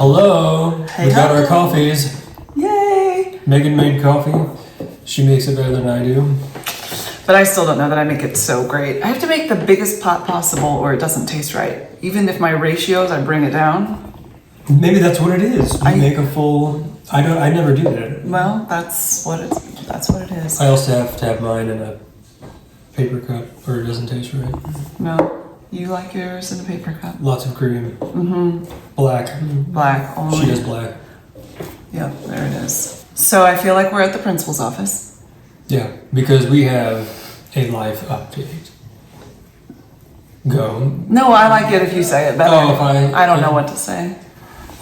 Hello. Hey, we got hello. our coffees. Yay! Megan made coffee. She makes it better than I do. But I still don't know that I make it so great. I have to make the biggest pot possible or it doesn't taste right. Even if my ratios, I bring it down. Maybe that's what it is. You make a full. I never do that. Well, that's what it is. I also have to have mine in a paper cup or it doesn't taste right. No, you like yours in a paper cup. Lots of cream. Mm-hmm. Black. Black only. She does black. Yep, there it is. So I feel like we're at the principal's office. Yeah, because we have a life update. Go. No, I like it if you say it better. Oh, if I don't know what to say.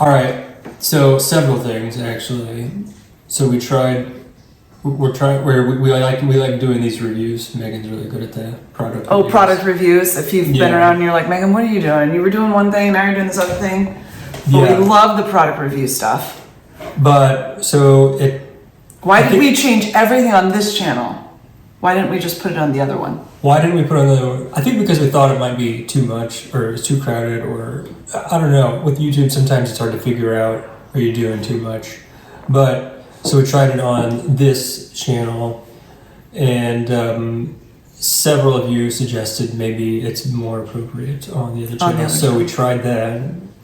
All right. So several things actually. So we tried. We like doing these reviews. Megan's really good at that. Product. Oh, reviews. product reviews. If you've been Yeah. around and you're like, Megan, what are you doing? You were doing one thing, now you're doing this other thing. But Yeah. we love the product review stuff. But so it. Why did we change everything on this channel? Why didn't we just put it on the other one? Why didn't we put on the other one? I think because we thought it might be too much or it's too crowded or I don't know. With YouTube, sometimes it's hard to figure out are you doing too much. But so we tried it on this channel, and several of you suggested maybe it's more appropriate on the other channel. So we tried that.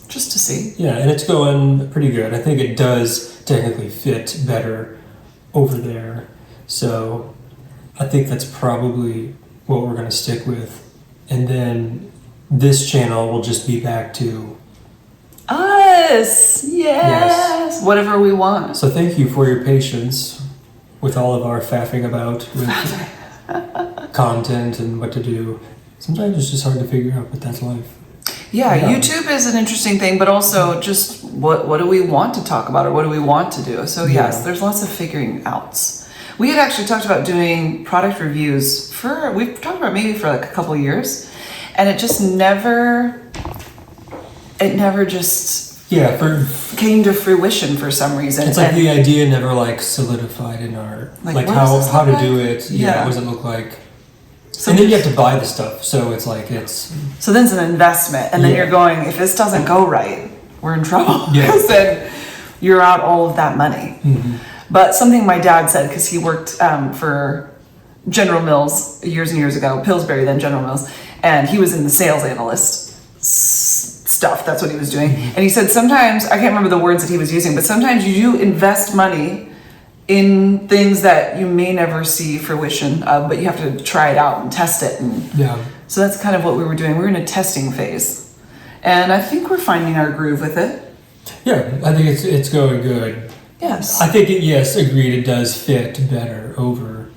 Just to see. Yeah, and it's going pretty good. I think it does technically fit better over there. So I think that's probably what we're going to stick with. And then this channel will just be back to us. Yes. Whatever we want. So thank you for your patience with all of our faffing about with content and what to do. Sometimes it's just hard to figure out, but that's life. Yeah, YouTube is an interesting thing, but also just what do we want to talk about or what do we want to do? So yes, there's lots of figuring outs. We had actually talked about doing product reviews we've talked about maybe for like a couple years, and it just never just came to fruition for some reason. It's like the idea never like solidified in our like how to do it. Yeah, what does it look like? So and then you have to buy the stuff, so it's like so then it's an investment, and then you're going, if this doesn't go right, we're in trouble because then you're out all of that money. Mm-hmm. But something my dad said, because he worked for General Mills years and years ago, Pillsbury, then General Mills, and he was in the sales analyst stuff. That's what he was doing. And he said sometimes, I can't remember the words that he was using, but sometimes you do invest money in things that you may never see fruition of, but you have to try it out and test it. And so that's kind of what we were doing. We're in a testing phase. And I think we're finding our groove with it. Yeah, I think it's going good. Yes. I think agreed, it does fit better over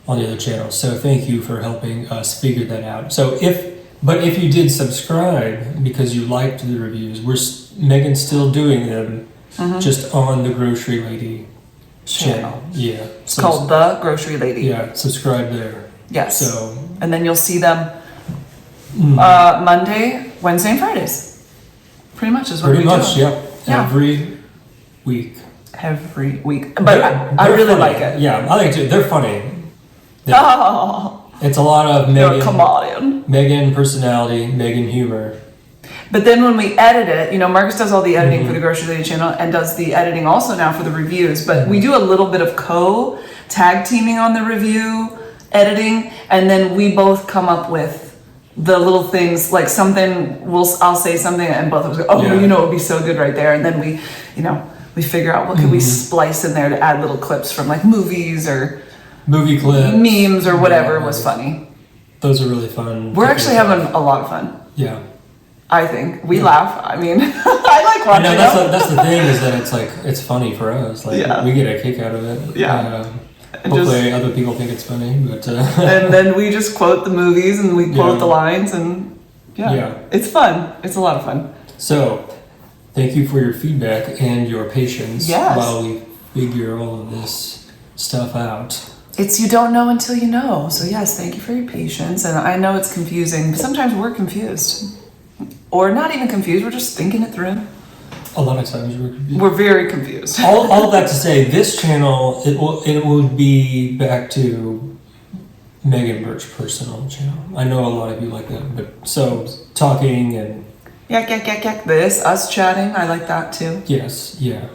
on the other channel. So thank you for helping us figure that out. So if you did subscribe because you liked the reviews, Megan's still doing them just on the Grocery Lady channel. Yeah. It's called The Grocery Lady. Yeah, subscribe there. Yes. So and then you'll see them Monday, Wednesday, and Fridays. Pretty much is what we do. Pretty much, yeah. Every week. Every week. But I really funny. like it. Yeah, I like it too. They're funny. It's a lot of Megan personality, Megan humor. But then when we edit it, Marcus does all the editing for the Grocery Lady channel and does the editing also now for the reviews. But we do a little bit of tag teaming on the review editing, and then we both come up with the little things, like I'll say something and both of us go, it would be so good right there. And then we figure out what can we splice in there to add little clips from like movies or movie clips, memes or whatever was funny. Those are really fun. We're actually having a lot of fun. Yeah. I think we laugh. I mean, I like watching it. That's the thing is that it's funny for us. Like we get a kick out of it. Yeah. Hopefully other people think it's funny, but and then we just quote the movies and we quote the lines and it's fun. It's a lot of fun. So, thank you for your feedback and your patience while we figure all of this stuff out. It's you don't know until you know. So yes, thank you for your patience. And I know it's confusing. Sometimes we're confused. Or not even confused, we're just thinking it through. A lot of times we're confused. We're very confused. all of that to say, this channel, it will be back to Megan Birch personal channel. I know a lot of you like that, but so talking and yak. This, us chatting, I like that too. Yes, yeah.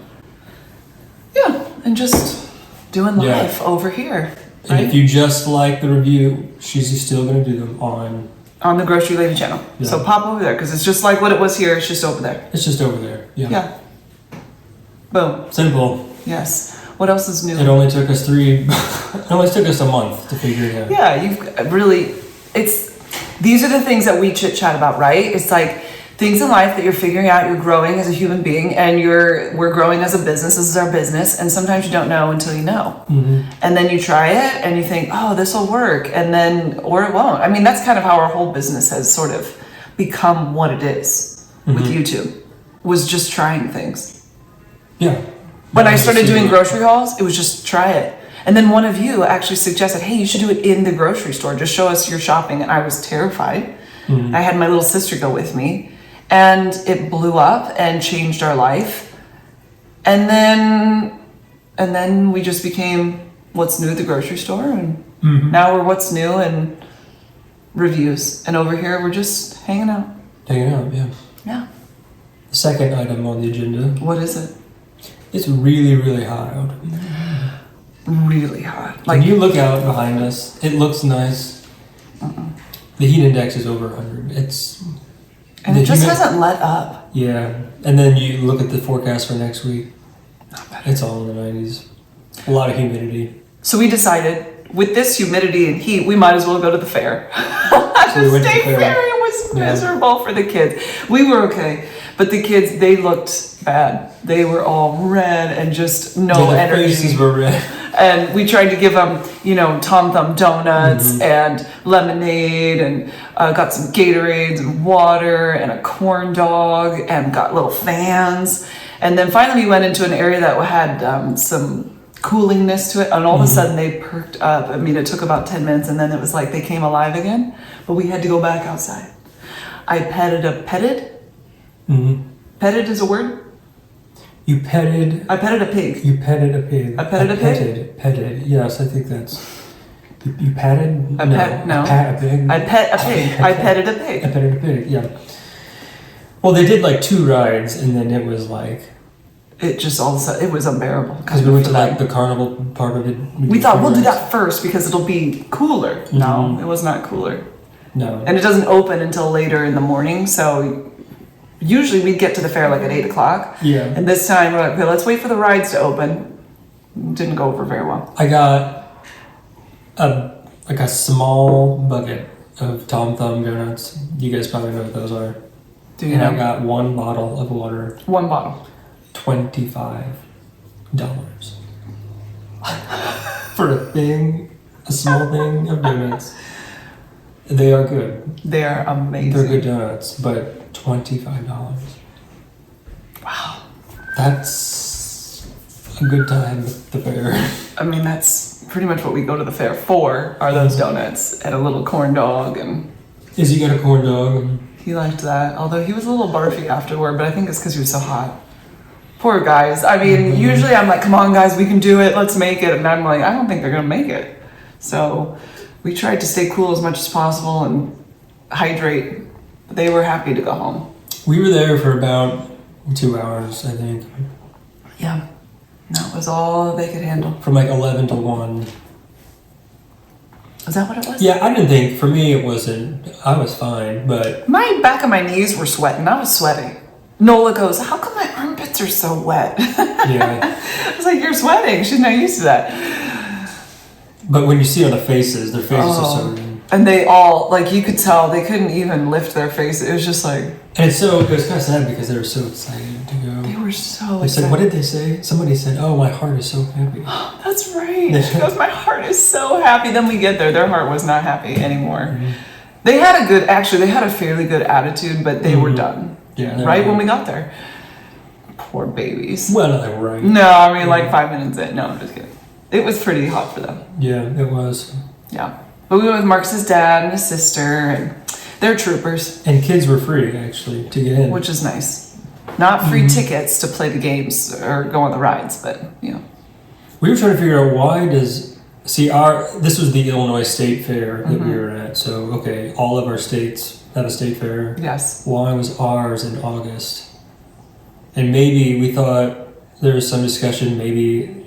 Yeah, and just doing life over here. And right? if you just like the review, she's still going to do them on the Grocery Lady channel. Yeah. So pop over there because it's just like what it was here. It's just over there. It's just over there. Yeah. Yeah. Boom. Simple. Yes. What else is new? It only took us it only took us a month to figure it out. Yeah, you've really, these are the things that we chit chat about, right? It's like things in life that you're figuring out, you're growing as a human being, and we're growing as a business. This is our business, and sometimes you don't know until you know. Mm-hmm. And then you try it and you think, oh, this will work, and then, or it won't. I mean, that's kind of how our whole business has sort of become what it is with YouTube, was just trying things. Yeah. When I started doing grocery hauls, it was just try it. And then one of you actually suggested, hey, you should do it in the grocery store. Just show us your shopping. And I was terrified. Mm-hmm. I had my little sister go with me. And it blew up and changed our life. And then we just became what's new at the grocery store. And now we're what's new in reviews. And over here, we're just hanging out. Hanging out, yeah. Yeah. The second item on the agenda. What is it? It's really, really hot out. Really hot. Like, when you look out behind us, it looks nice. The heat index is over 100. And it just hasn't let up. Yeah. And then you look at the forecast for next week. It's all in the 90s. A lot of humidity. So we decided, with this humidity and heat, we might as well go to the fair. The state fair. It was miserable for the kids. We were okay. But the kids, they looked bad. They were all red and just no energy. Their faces were red. And we tried to give them, Tom Thumb donuts and lemonade and got some Gatorades and water and a corn dog and got little fans. And then finally we went into an area that had some coolingness to it. And all of a sudden they perked up. I mean, it took about 10 minutes and then it was like they came alive again. But we had to go back outside. I petted. Petted is a word? You petted. I petted a pig. You petted a pig. I petted a pig? Petted. Yes, I think that's. You patted? No. I pat a pig. I pet a pig. I petted a pig. I petted a pig, yeah. Well, they did like 2 rides and then it was like. It just all of a sudden, it was unbearable. Because we went to like the carnival part of it. We thought we'll do that first because it'll be cooler. No, it was not cooler. No. And it doesn't open until later in the morning, so usually we'd get to the fair like at 8 o'clock. Yeah. And this time we're like, okay, let's wait for the rides to open. Didn't go over very well. I got a small bucket of Tom Thumb donuts. You guys probably know what those are. Do you know? I got 1 bottle of water. 1 bottle. $25 for a small thing of donuts. They are good. They are amazing. They're good donuts, but $25. Wow. That's a good time at the fair. I mean, that's pretty much what we go to the fair for, are those donuts and a little corn dog. And Izzy got a corn dog. He liked that, although he was a little barfy afterward, but I think it's because he was so hot. Poor guys. I mean, usually I'm like, come on guys, we can do it, let's make it. And I'm like, I don't think they're gonna make it. So we tried to stay cool as much as possible and hydrate. They were happy to go home. We were there for about 2 hours, I think. Yeah. That was all they could handle. From like 11 to 1. Is that what it was? Yeah, I didn't think, for me it wasn't, I was fine, but. My back of my knees were sweating. I was sweating. Nola goes, how come my armpits are so wet? Yeah. I was like, you're sweating. She's not used to that. But when you see on the faces, their faces are so. And they all, like, you could tell they couldn't even lift their face. It was just like. And it was kind of sad because they were so excited to go. They were so They excited. said, what did they say? Somebody said, oh, my heart is so happy. That's right. She goes, my heart is so happy. Then we get there, their heart was not happy anymore. They had they had a fairly good attitude, but they were done. Yeah. Right when we got there. Poor babies. Well, they were right. No, I mean, like 5 minutes in. No, I'm just kidding. It was pretty hot for them. Yeah, it was. Yeah. But we went with Marcus's dad and his sister, and they're troopers. And kids were free, actually, to get in. Which is nice. Not free tickets to play the games or go on the rides, but, We were trying to figure out this was the Illinois State Fair that we were at. So, okay, all of our states have a state fair. Yes. Why was ours in August? And maybe we thought there was some discussion, maybe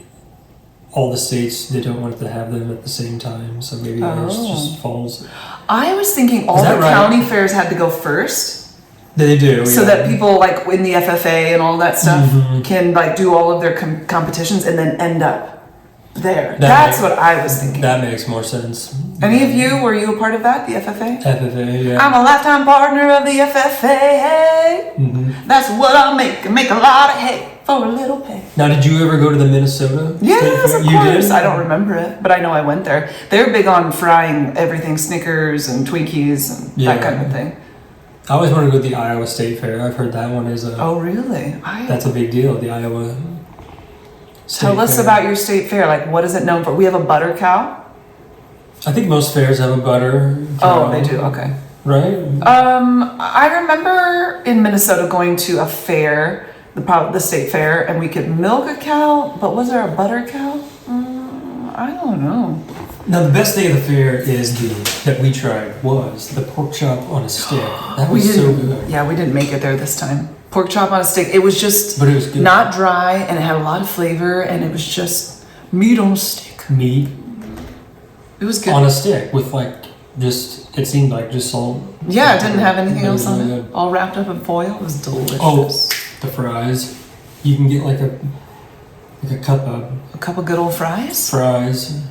all the states, they don't want to have them at the same time, so maybe ours just falls. I was thinking all the county fairs had to go first. They do, so that people like in the FFA and all that stuff can like do all of their competitions and then end up there. That's what I was thinking. That makes more sense. Any of you, were you a part of that, the FFA? FFA, yeah. I'm a lifetime partner of the FFA. That's what I'll make a lot of hay for a little pay. Now, did you ever go to the Minnesota Yes, State Fair? of course. Did? I don't remember it, but I know I went there. They're big on frying everything, Snickers and Twinkies and that kind of thing. I always wanted to go to the Iowa State Fair. I've heard that one is a... Oh, really? That's a big deal, the Iowa State Tell us Fair. about your state fair. Like, what is it known for? We have a butter cow. I think most fairs have a butter cow. Oh, they do? Okay. Right? I remember in Minnesota going to a fair, the state fair, and we could milk a cow, but was there a butter cow? I don't know. Now, the best day of the fair that we tried was the pork chop on a stick. That was so good. Yeah, we didn't make it there this time. Pork chop on a stick. It was just but it was good. Not dry, and it had a lot of flavor, and it was just meat on a stick. Meat. It was good. On a stick with it seemed like just salt. Yeah, it didn't have anything else on it. All wrapped up in foil. It was delicious. Oh, the fries. You can get like a cup of... A cup of good old fries? Fries.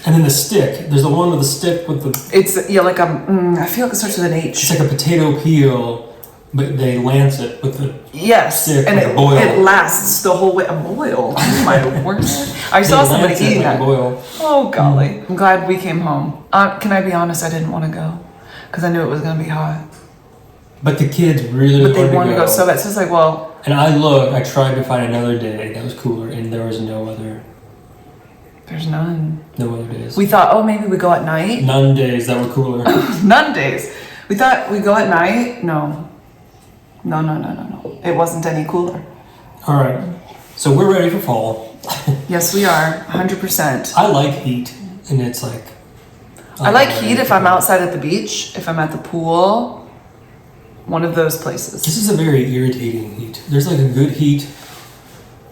And then the stick. There's the one with the stick with the... It's, like I feel like it starts with an H. It's like a potato peel, but they lance it with the stick and with a boil. It lasts the whole way. A boil? Oh my word. I saw somebody eating that. Boil. Oh, golly. I'm glad we came home. Can I be honest? I didn't want to go because I knew it was going to be hot. But the kids really wanted to go so bad. So it's like, well... And I tried to find another day that was cooler, and there was no other... There's none. No other days. We thought, maybe we go at night. None days that were cooler. None days. We thought we'd go at night. No. No. It wasn't any cooler. All right. So we're ready for fall. Yes, we are. 100%. I like heat, and it's like... I like heat if I'm outside at the beach, if I'm at the pool. One of those places. This is a very irritating heat. There's like a good heat.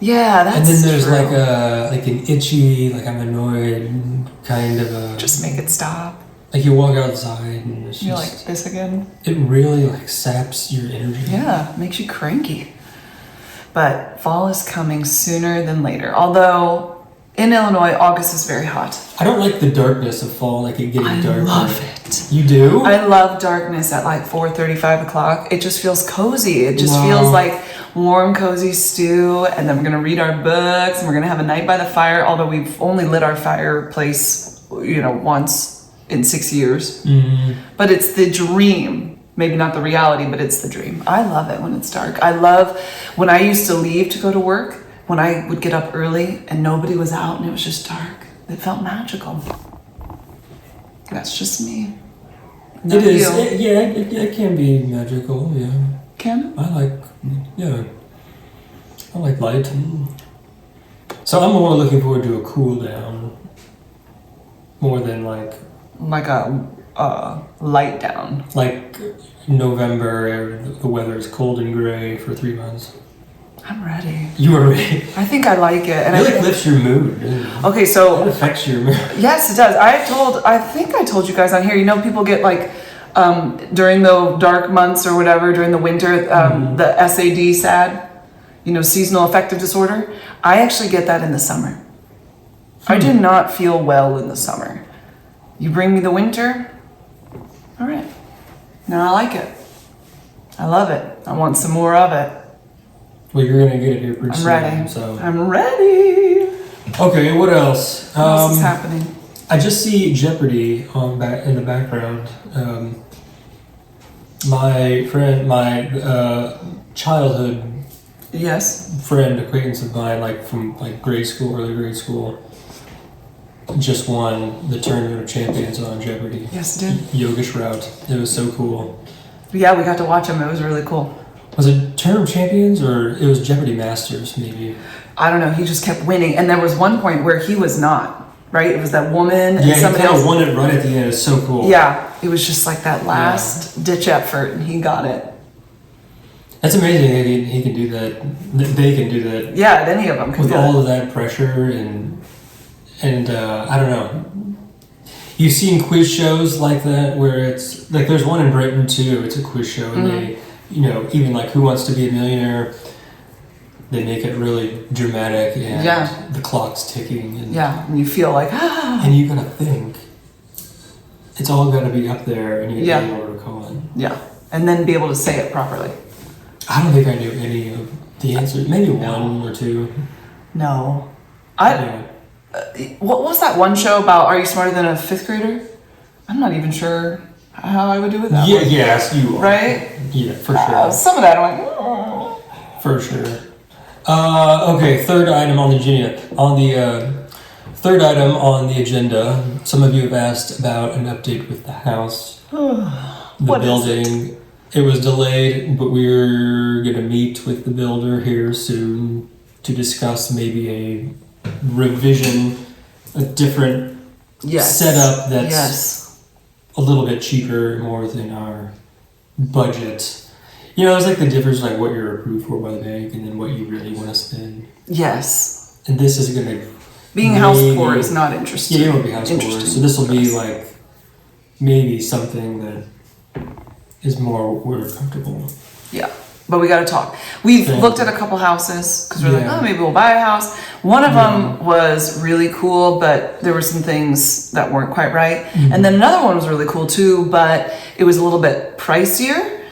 Yeah, that's And then there's true. like an itchy, like I'm annoyed kind of a... Just make it stop. Like you walk outside and it's You're just... like, this again? It really like saps your energy. Yeah, makes you cranky. But fall is coming sooner than later. Although in Illinois, August is very hot. I don't like the darkness of fall, like it getting dark. I love it. You do? I love darkness at like 4:30, 5 o'clock. It just feels cozy. It just feels like warm, cozy stew. And then we're going to read our books and we're going to have a night by the fire. Although we've only lit our fireplace, once in 6 years. But it's the dream. Maybe not the reality, but it's the dream. I love it when it's dark. I love when I used to leave to go to work, when I would get up early and nobody was out and it was just dark. It felt magical. That's just me. It is. It can be magical, yeah. Can it? I like light. So I'm more looking forward to a cool down. More than like a light down. Like November, the weather is cold and gray for 3 months. I'm ready. You are ready. I think I like it. And it lifts your mood. Okay, so it affects your mood. Yes, it does. I think I told you guys on here. People get like during the dark months or whatever during the winter, the SAD, seasonal affective disorder. I actually get that in the summer. I do not feel well in the summer. You bring me the winter, all right. Now I like it. I love it. I want some more of it. Well, you're gonna get it here pretty soon. I'm ready. So. I'm ready. Okay, what else? What else is happening? I just see Jeopardy in the background. My friend, my childhood friend, acquaintance of mine, like from like grade school, early grade school, just won the Tournament of Champions on Jeopardy. Yes, it did. Yogesh Rout. It was so cool. Yeah, we got to watch him. It was really cool. Was it Tournament of Champions or it was Jeopardy Masters, maybe? I don't know. He just kept winning. And there was one point where he was not, right? It was that woman and yeah, somebody he kind else. of won it right at the end. It's so cool. Yeah. it was just like that last ditch effort, and he got it. That's amazing that he can do that. They can do that. Yeah, any of them can with do all it. of that pressure and I don't know. You've seen quiz shows like that where it's like there's one in Britain too. It's a quiz show, and they, even like Who Wants to Be a Millionaire. They make it really dramatic, and the clock's ticking. And, and you feel like and you gotta think. It's all gotta be up there, and you gotta be able to call it. Yeah, and then be able to say it properly. I don't think I knew any of the answers. Maybe one or two. No, what was that one show about? Are you smarter than a fifth grader? I'm not even sure how I would do with that. Yeah, yes, you are. Right? Yeah, for sure. Some of that I'm like, oh. For sure. Okay, third item on the agenda. Third item on the agenda. Some of you have asked about an update with the house, the building. It was delayed, but we're going to meet with the builder here soon to discuss maybe a revision, a different setup that's a little bit cheaper, more within our budget. It's like the difference, like what you're approved for by the bank and then what you really want to spend. Yes. And this is going to... Being house poor is not interesting. Yeah, you won't be house poor. So this will be like maybe something that is more we're comfortable with. Yeah. But we got to talk. We've looked at a couple houses because we're like, oh, maybe we'll buy a house. One of them was really cool, but there were some things that weren't quite right. Mm-hmm. And then another one was really cool too, but it was a little bit pricier.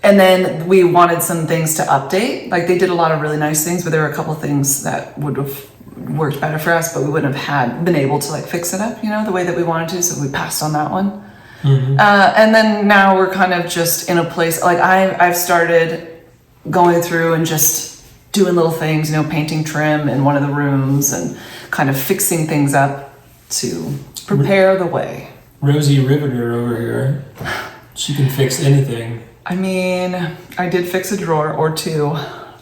And then we wanted some things to update. Like they did a lot of really nice things, but there were a couple things that would have worked better for us, but we wouldn't have been able to like fix it up, the way that we wanted to. So we passed on that one. Mm-hmm. And then now we're kind of just in a place, like I've started going through and just doing little things, painting trim in one of the rooms and kind of fixing things up to prepare the way. Rosie Riveter over here. She can fix anything. I mean, I did fix a drawer or two,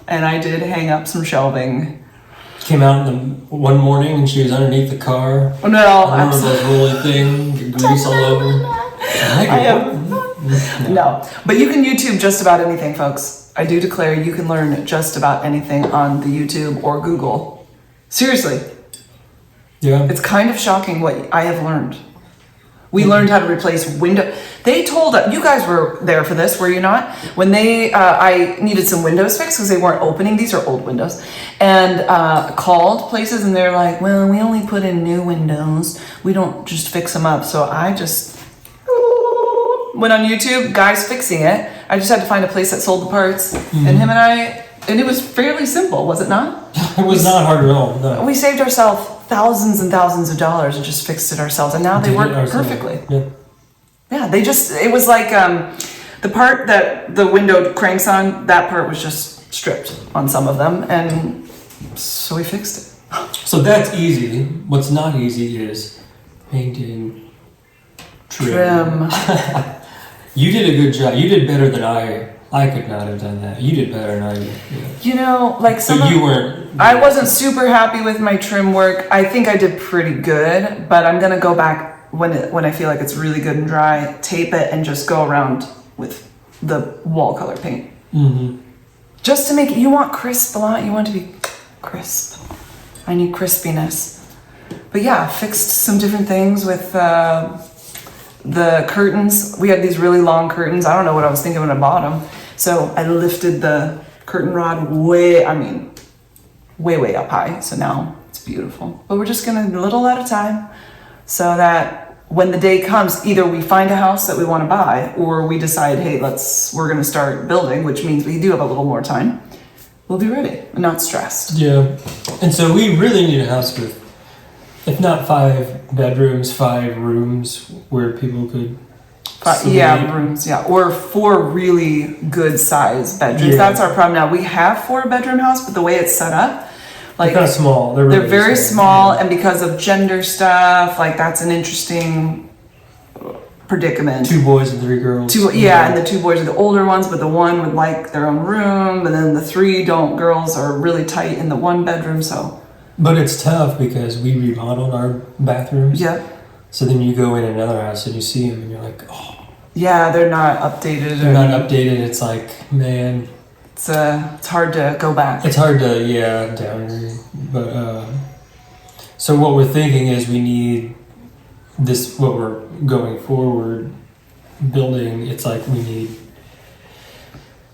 and I did hang up some shelving. Came out one morning and she was underneath the car. Oh, no, remember that rolly thing, grease all over. No, but you can YouTube just about anything, folks. I do declare you can learn just about anything on the YouTube or Google. Seriously. Yeah. It's kind of shocking what I have learned. We learned how to replace window. They told us, you guys were there for this, were you not? When I needed some windows fixed because they weren't opening. These are old windows. And called places and they're like, well, we only put in new windows. We don't just fix them up. So I just went on YouTube, guys fixing it. I just had to find a place that sold the parts. Mm-hmm. And him and it was fairly simple, was it not? It was not hard at all, no. We saved ourselves thousands and thousands of dollars and just fixed it ourselves. And now they work perfectly. Yeah, it was like the part that the window cranks on, that part was just stripped on some of them. And so we fixed it. So that's easy. What's not easy is painting trim. You did a good job. You did better than I could not have done that. You did better than I did. Yeah. I wasn't super happy with my trim work. I think I did pretty good, but I'm gonna go back when I feel like it's really good and dry, tape it and just go around with the wall color paint. Mm-hmm. Just to make it, you want crisp a lot. You want it to be crisp. I need crispiness. But yeah, fixed some different things with the curtains. We had these really long curtains. I don't know what I was thinking when I bought them. So I lifted the curtain rod way up high. So now it's beautiful. But we're just gonna little at a time so that when the day comes, either we find a house that we want to buy or we decide, hey, we're gonna start building, which means we do have a little more time. We'll be ready and not stressed. Yeah. And so we really need a house with, if not 5 bedrooms, 5 rooms where people could rooms, or 4 really good size bedrooms. Yeah. That's our problem now. We have 4-bedroom house, but the way it's set up, like they're kind of small. They're very small, and because of gender stuff, like that's an interesting predicament. 2 boys and 3 girls. And the 2 boys are the older ones, but the one would like their own room, and then the 3 girls are really tight in the 1 bedroom. So. But it's tough because we remodeled our bathrooms. Yep. So then you go in another house and you see them and you're like, oh, Yeah, they're not updated. they're not updated. It's like, man, It's hard to go back. it's hard to, yeah, downgrade. But, so what we're thinking is we need this, what we're going forward building, it's like we need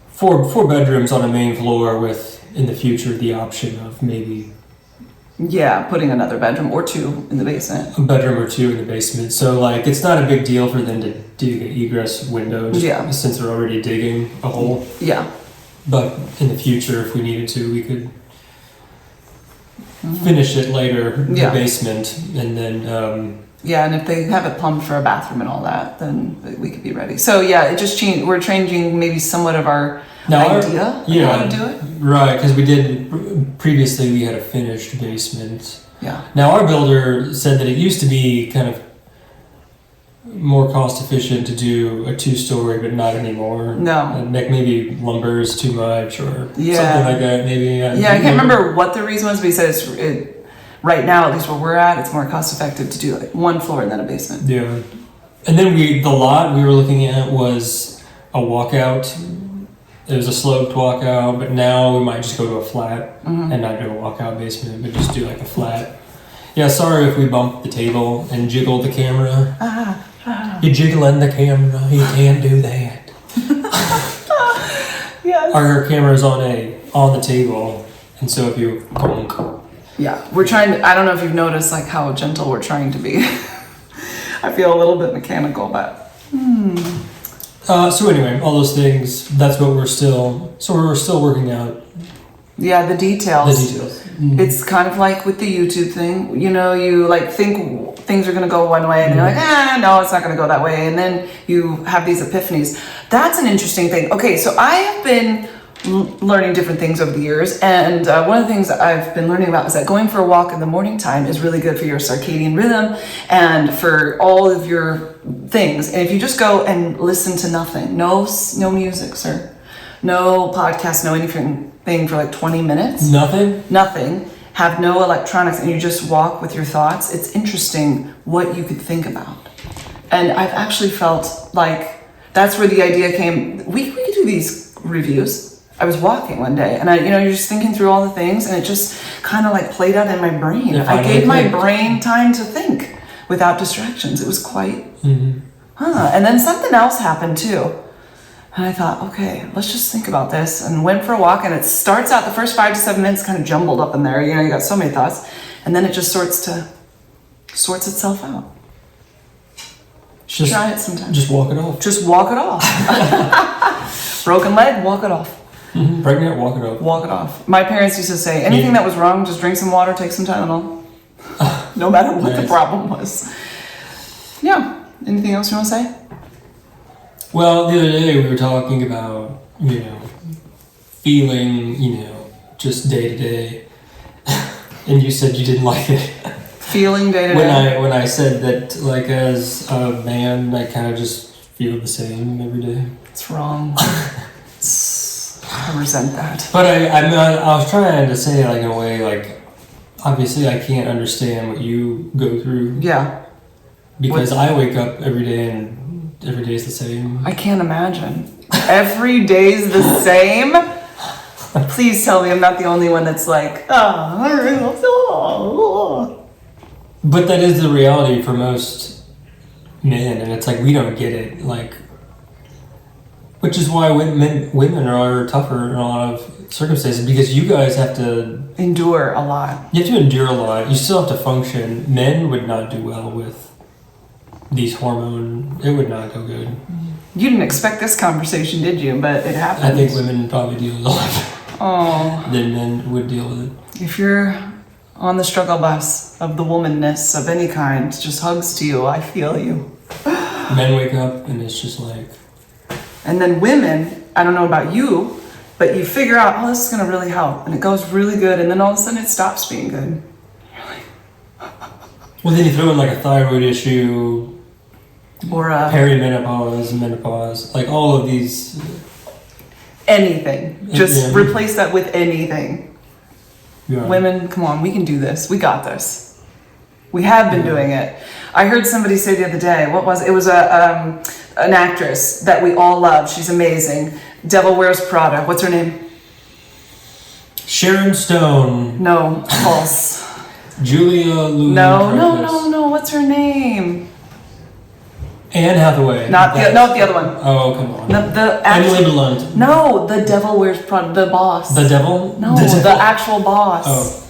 four bedrooms on a main floor with, in the future, the option of maybe Yeah, putting another bedroom or two in the basement. a bedroom or two in the basement. So like it's not a big deal for them to dig an egress window Yeah. since they're already digging a hole. Yeah. But in the future, if we needed to, we could finish it later, Yeah. the basement, and then Yeah, and if they have it plumbed for a bathroom and all that, then we could be ready. So yeah, it just changed. We're changing maybe somewhat of our idea of how to do it. Right, because we did previously. We had a finished basement. Yeah. Now our builder said that it used to be kind of more cost efficient to do a 2-story, but not anymore. No. And like maybe lumber is too much or Yeah. something like that. Maybe. Yeah, I can't remember what the reason was, but he said right now, at least where we're at, it's more cost effective to do like one floor and then a basement. Yeah. And then the lot we were looking at was a walkout. It was a sloped walkout, but now we might just go to a flat and not do a walkout basement, but just do like a flat. Yeah, sorry if we bumped the table and jiggled the camera. You're jiggling the camera. You can't do that. Yes. Our camera's on the table, and so if you bonk. Yeah, we're trying to, I don't know if you've noticed like how gentle we're trying to be. I feel a little bit mechanical, but So anyway, all those things. That's what we're still working out yeah, the the details. details. It's kind of like with the YouTube thing, you know, you like think things are gonna go one way and you're like, no, it's not gonna go that way. And then you have these epiphanies. That's an interesting thing. Okay, so I have been learning different things over the years. And one of the things that I've been learning about is that going for a walk in the morning time is really good for your circadian rhythm and for all of your things. And if you just go and listen to nothing, no music, sir, no podcast, no anything for like 20 minutes. Nothing. Have no electronics and you just walk with your thoughts. It's interesting what you could think about. And I've actually felt like that's where the idea came. We could do these reviews. I was walking one day and you're just thinking through all the things and it just kind of like played out in my brain. I gave my brain time to think without distractions. It was quite, And then something else happened too. And I thought, okay, let's just think about this, and went for a walk. And it starts out the first 5 to 7 minutes kind of jumbled up in there. You got so many thoughts, and then it just sorts itself out. Try it sometime. Just walk it off. Just walk it off. Broken leg, walk it off. Pregnant, walk it off. Walk it off. My parents used to say, anything that was wrong, just drink some water, take some Tylenol. No matter what the problem was. Yeah. Anything else you want to say? Well, the other day we were talking about, feeling, just day to day. And you said you didn't like it. Feeling day to day. When I said that, like, as a man, I kind of just feel the same every day. It's wrong. I resent that. But I was trying to say, like, in a way, like, obviously I can't understand what you go through. Yeah. Because I wake up every day and every day is the same. I can't imagine. Every day's the same? Please tell me I'm not the only one that's like, But that is the reality for most men, and it's like we don't get it, like, which is why women are tougher in a lot of circumstances, because you guys have to endure a lot. You have to endure a lot. You still have to function. Men would not do well with these hormones. It would not go good. You didn't expect this conversation, did you? But it happened. I think women probably deal with a lot than men would deal with it. If you're on the struggle bus of the womanness of any kind, just hugs to you. I feel you. Men wake up and it's just like... And then women, I don't know about you, but you figure out, oh, this is going to really help. And it goes really good. And then all of a sudden it stops being good. Well, then you throw in like a thyroid issue, or a perimenopause, menopause, like all of these. Anything. Just replace that with anything. Yeah. Women, come on, we can do this. We got this. We have been doing it. I heard somebody say the other day, what was it? It was an actress that we all love. She's amazing. Devil Wears Prada. What's her name? Sharon Stone. No, false. Julia Louis. No. What's her name? Anne Hathaway. Not the other one. Oh, come on. Emily Blunt. No, the Devil Wears Prada. The boss. The devil? No, the actual boss. Oh.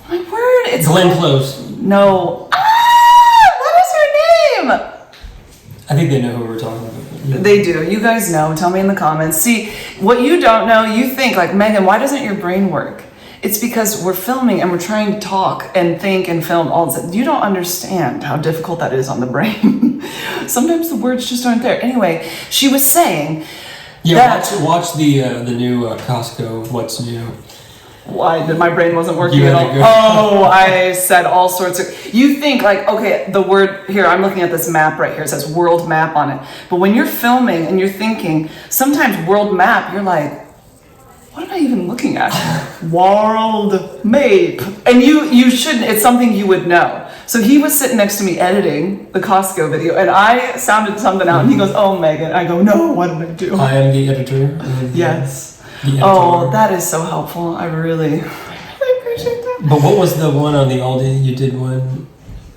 My word, it's Glenn Close. No. What is her name? I think they know who we're talking about. Yeah. They do. You guys know. Tell me in the comments. See, what you don't know, you think like, Megan, why doesn't your brain work? It's because we're filming and we're trying to talk and think and film all this. You don't understand how difficult that is on the brain. Sometimes the words just aren't there. Anyway, she was saying watch the new Costco What's New. Why? My brain wasn't working at all. Oh, I said all sorts of... You think like, okay, the word... Here, I'm looking at this map right here. It says world map on it. But when you're filming and you're thinking, sometimes world map, you're like, what am I even looking at? World map. And you shouldn't. It's something you would know. So he was sitting next to me editing the Costco video, and I sounded something out, and he goes, oh, Megan. I go, no, what did I do? I am the editor. Yes. Oh, that is so helpful. I really appreciate that. But what was the one on the Aldi? You did one.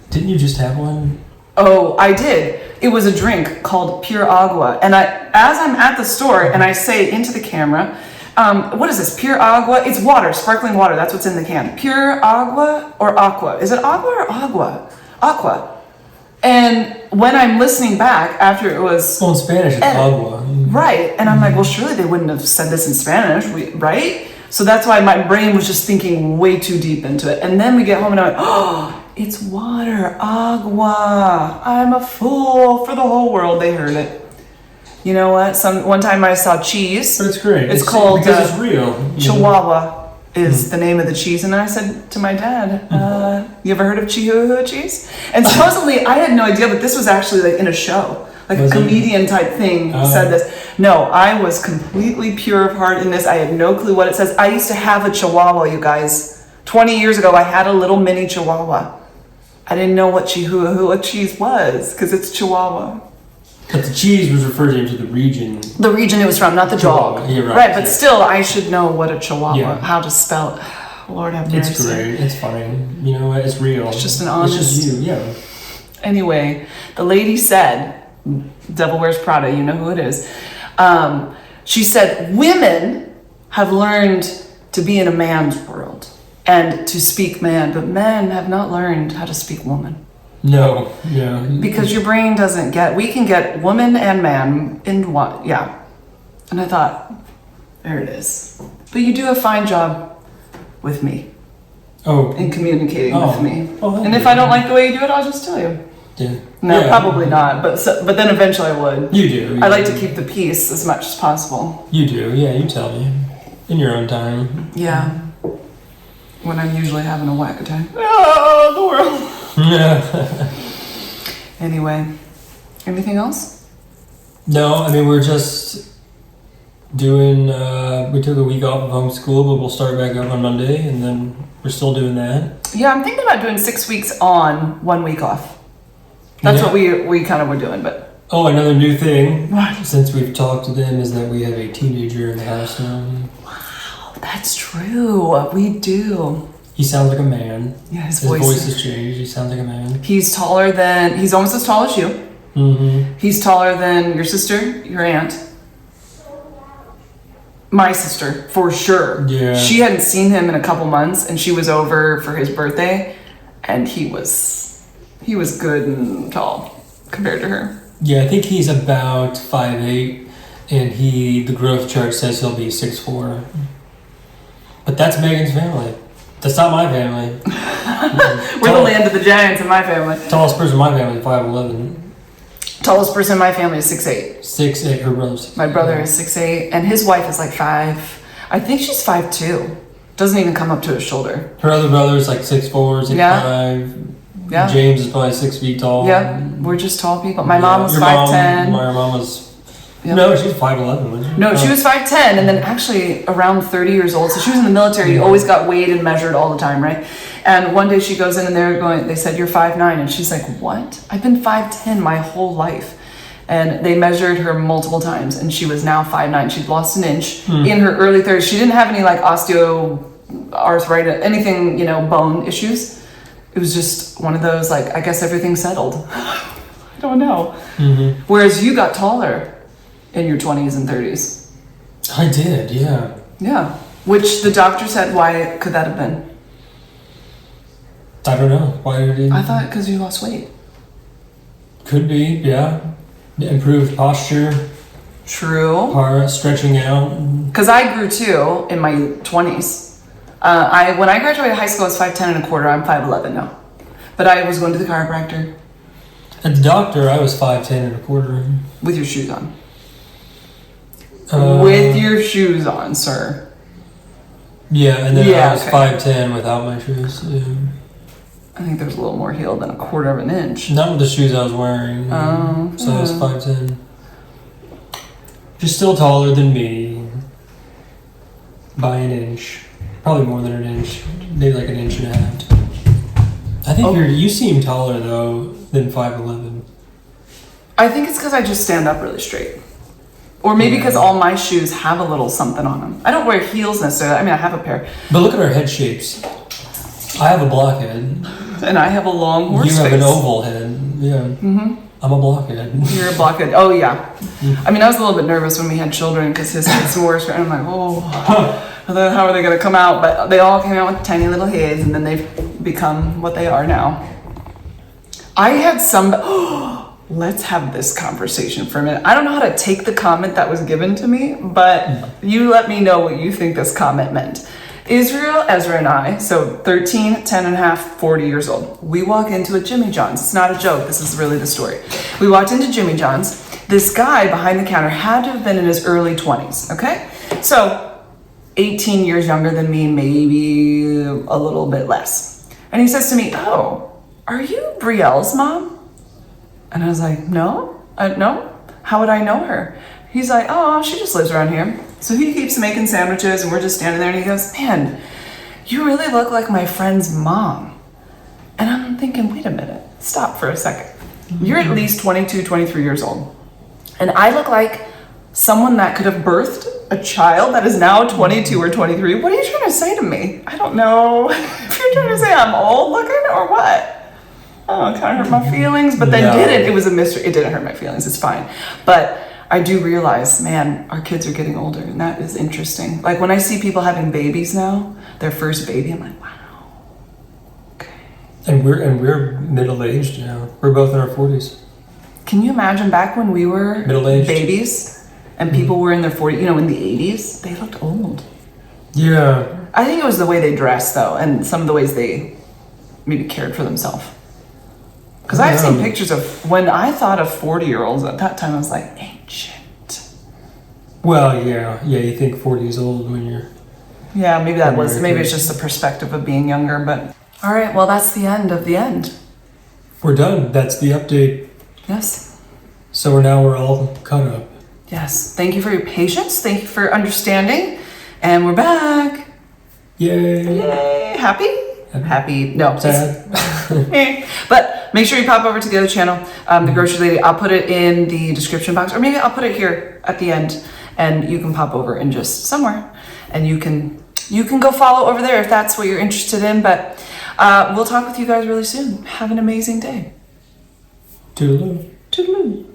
Didn't you just have one? Oh, I did. It was a drink called Pure Agua. And as I'm at the store and I say into the camera, what is this? Pure Agua? It's water, sparkling water. That's what's in the can. Pure Agua or Aqua? Is it Agua or Agua? Aqua. And when I'm listening back after it was... Well, in Spanish, it's agua. Right. And I'm like, well, surely they wouldn't have said this in Spanish, right? So that's why my brain was just thinking way too deep into it. And then we get home and I'm like, oh, it's water, agua. I'm a fool for the whole world. They heard it. You know what? One time I saw cheese. But it's great. It's called... Because it's real. Chihuahua is the name of the cheese. And I said to my dad, you ever heard of Chihuahua cheese? And supposedly, I had no idea, but this was actually like in a show. Like a comedian type thing said this. No, I was completely pure of heart in this. I had no clue what it says. I used to have a Chihuahua, you guys. 20 years ago, I had a little mini Chihuahua. I didn't know what Chihuahua cheese was because it's Chihuahua. But the cheese was referring to the region. The region it was from, not the dog. Yeah, right, but still, I should know what a Chihuahua, how to spell it. Lord have mercy. It's great. It's fine. You know what? It's real. It's just an honest... It's just you, yeah. Anyway, the lady said, Devil Wears Prada, you know who it is. She said, women have learned to be in a man's world and to speak man, but men have not learned how to speak woman. No, yeah. Because your brain doesn't get, we can get woman and man in one, yeah. And I thought, there it is. But you do a fine job with me. Oh. In communicating with me. Oh, and if I don't like the way you do it, I'll just tell you. Yeah. No, probably not. But then eventually I would. You do. I like to keep the peace as much as possible. You do, yeah. You tell me in your own time. Yeah. When I'm usually having a whack attack. Oh, the world. Yeah. Anyway, anything else? No, I mean we're just doing. We took a week off of homeschool, but we'll start back up on Monday, and then we're still doing that. Yeah, I'm thinking about doing 6 weeks on, 1 week off. That's what we kind of were doing, but... Oh, another new thing, what? Since we've talked to them, is that we have a teenager in the house now. Wow, that's true. We do. He sounds like a man. Yeah, his voice has changed. He sounds like a man. He's almost as tall as you. Mm-hmm. He's taller than your sister, your aunt. My sister, for sure. Yeah. She hadn't seen him in a couple months, and she was over for his birthday, and he was good and tall compared to her. Yeah, I think he's about 5'8", and the growth chart says he'll be 6'4". But that's Megan's family. That's not my family. We're the land of the giants in my family. Tallest person in my family is 5'11". Tallest person in my family is 6'8". 6'8", her brother's 6'8". My brother is 6'8", and his wife is like 5. I think she's 5'2". Doesn't even come up to his shoulder. Her other brother is like 6'4", 6'5". Yeah. James is probably 6 feet tall. Yeah, we're just tall people. My mom was 5'10". My mom was... Yep. No, she was 5'11", wasn't she? No, she was 5'10", and then actually around 30 years old, so she was in the military, you always got weighed and measured all the time, right? And one day she goes in and they said, you're 5'9", and she's like, what? I've been 5'10" my whole life. And they measured her multiple times, and she was now 5'9". She'd lost an inch in her early 30s. She didn't have any like osteoarthritis, anything, bone issues. It was just one of those, like, I guess everything settled. I don't know. Mm-hmm. Whereas you got taller in your 20s and 30s. I did, yeah. Yeah. Which the doctor said, why could that have been? I don't know. Why did it? I thought because you lost weight. Could be, yeah. Improved posture. True. Stretching out. Because I grew too in my 20s. When I graduated high school, I was 5'10" and a quarter. I'm 5'11" now. But I was going to the chiropractor. At the doctor, I was 5'10" and a quarter. With your shoes on. With your shoes on, sir. Yeah, and then I was 5'10" without my shoes. Yeah. I think there's a little more heel than a quarter of an inch. Not with the shoes I was wearing. So I was 5'10". She's still taller than me. By an inch. Probably more than an inch. Maybe like an inch and a half. I think you seem taller though than 5'11". I think it's because I just stand up really straight. Or maybe because all my shoes have a little something on them. I don't wear heels necessarily. I mean, I have a pair. But look at our head shapes. I have a blockhead. And I have a long horse face. You have an oval head. Yeah. Mm-hmm. I'm a blockhead. You're a blockhead. Oh, yeah. I mean, I was a little bit nervous when we had children because his head's worse. And I'm like, how are they going to come out? But they all came out with tiny little heads, and then they've become what they are now. I had let's have this conversation for a minute. I don't know how to take the comment that was given to me, but you let me know what you think this comment meant. Israel, Ezra, and I, so 13, 10 and a half, 40 years old. We walk into a Jimmy John's. It's not a joke. This is really the story. We walked into Jimmy John's. This guy behind the counter had to have been in his early 20s, okay? So 18 years younger than me, maybe a little bit less. And he says to me, are you Brielle's mom? And I was like, no. How would I know her? He's like, she just lives around here. So he keeps making sandwiches and we're just standing there and he goes, man, you really look like my friend's mom. And I'm thinking, wait a minute, stop for a second. You're at least 22, 23 years old. And I look like someone that could have birthed a child that is now 22 or 23. What are you trying to say to me? I don't know if you're trying to say I'm old looking or what. Oh, it kind of hurt my feelings, but then didn't. It was a mystery. It didn't hurt my feelings. It's fine. But I do realize, man, our kids are getting older, and that is interesting. Like when I see people having babies now, their first baby, I'm like, wow. Okay. And we're middle-aged now. We're both in our 40s. Can you imagine back when we were middle-aged babies and people were in their 40s, in the 80s, they looked old. Yeah. I think it was the way they dressed though, and some of the ways they maybe cared for themselves. Because I've seen pictures of when I thought of 40-year-olds at that time, I was like, ancient. Well, yeah, you think 40 is old when you're... Yeah, maybe it's just the perspective of being younger, but... All right, well, that's the end of the end. We're done. That's the update. Yes. So we're all caught up. Yes. Thank you for your patience. Thank you for understanding. And we're back. Yay. Yay. Happy? No. Sad. But make sure you pop over to the other channel, The Grocery Lady. I'll put it in the description box, or maybe I'll put it here at the end, and you can pop over and just somewhere, and you can go follow over there if that's what you're interested in. But we'll talk with you guys really soon. Have an amazing day. Toodaloo. Toodaloo.